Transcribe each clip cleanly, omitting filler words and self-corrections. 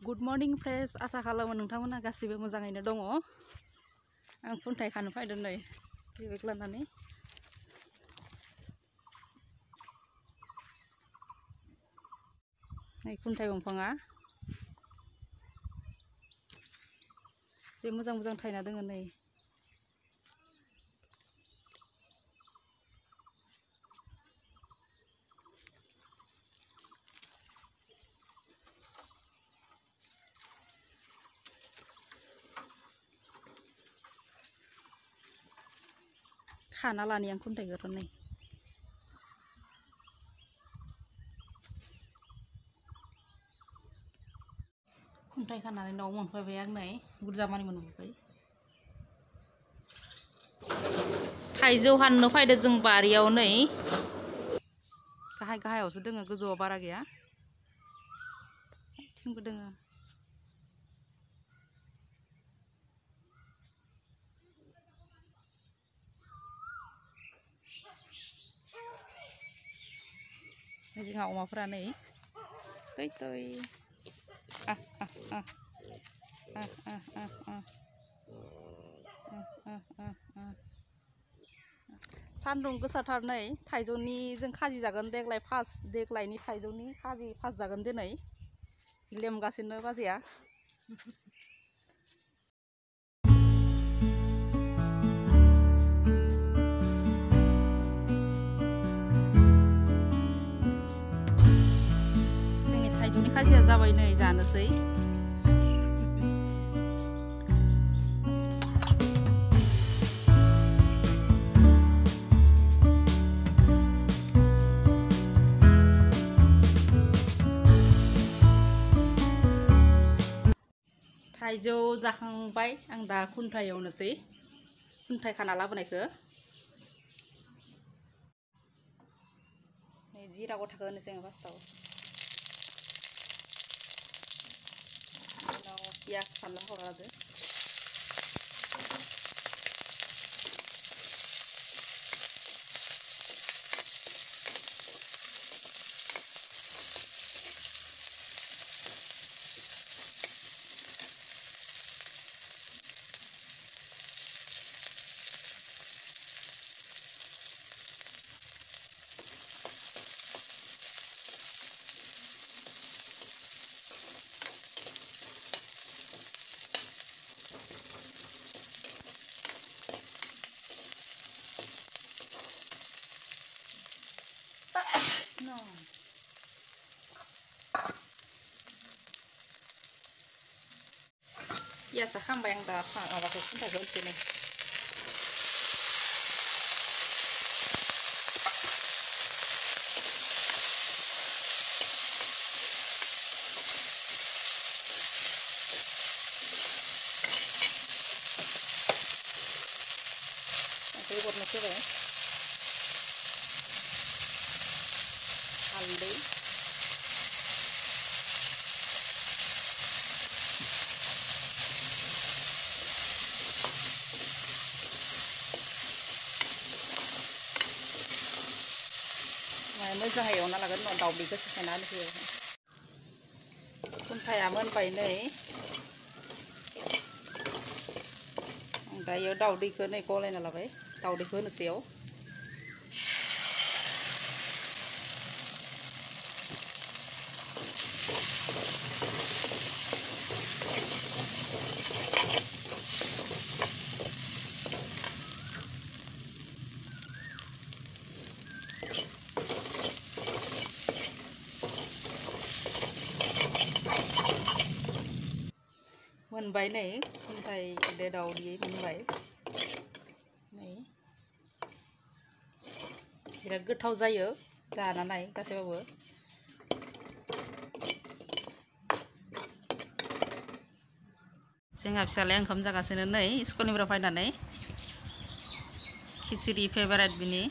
Good morning fresh आसा खालामो नोंथांमोना गासिबो मोजाङैनो दङ। आं खुन्थाइ खानो फैदों नै बेग लानानै। नै खुन्थाइ दंफाङा बे मोजां मोजां थायना दोङो नै। खाना लानि आं खुन्थाइखौ नै। खुन्थाइ खानानै न'आव मोनफैबाय आं नै बुरजा मानि मोनबोबाय। थाइजौ हाननो फैदो जों बारियाव नै। गाहाय गाहायावसो दोङो गोजौआव बारा गैया। थिंबो दोङो। जोंहा अमाफोरा नै तै तै सान्दुं गोसाथार नै थाइजौनि जों खाजि जागोन देग्लायनि थाइजौनि खाजि फास जागोन दिनै। लेमगासिनो बाजैया। जोंनि थाइजौनि खाजिया जाबाय नै जानोसै। थाइजौ जाखांबाय आं दा खुन्थाइ एवनोसै। खुन्थाइ खाना लाबोनायखौ नै जिरा गथाखौ होनोसै आं फार्स्टआव। उनाव पियास फानलु हरदो। No. Piasa खामबाय आं दा माबाखौ खुन्थाइखौ होनसै नै। संख्रि गरनैसो होबाय। हालदै। मोजाङै एवना लागोन उनाव दाउदैखौ सेखायना होनोसै। खुन्थाइया मोनबाय नै। आं दा इयाव दाउदैखौ नै गलायना लाबाय। दाउदैखौ होनोसै इयाव। मोनबाय नै खुन्थाइ दाउदै मोनबाय नै। बिराद गोथाव जायो जाना नाय गासैबाबो। जोंहा फिसालाया ओंखाम जागासिनो नै स्कुलनिफ्राय फैनानै। खिचुरि फेभारेट बिनि।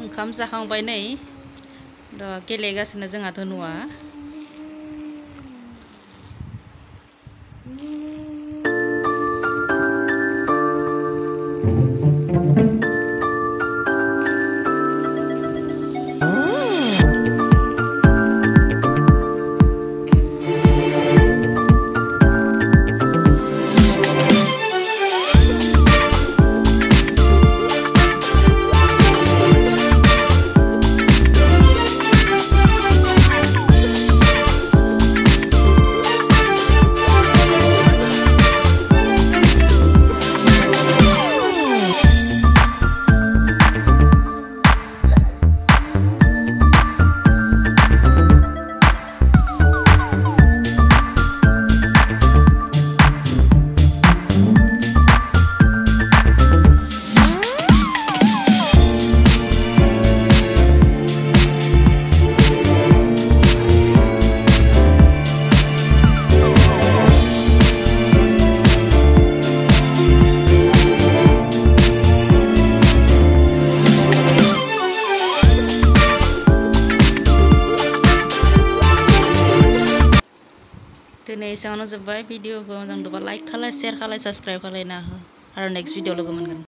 ओंखाम जाखांबाय नै गेलेगासिनो जोंहा धनुआ। दिनै एसेयावनो जोब्बाय भिडिअखौ मोजां नुबा लाइक खालाय शेयार खालाय साबस्क्राइब खालायना हो आरो नेक्स्ट भिडिअ लोगो मोनगोन।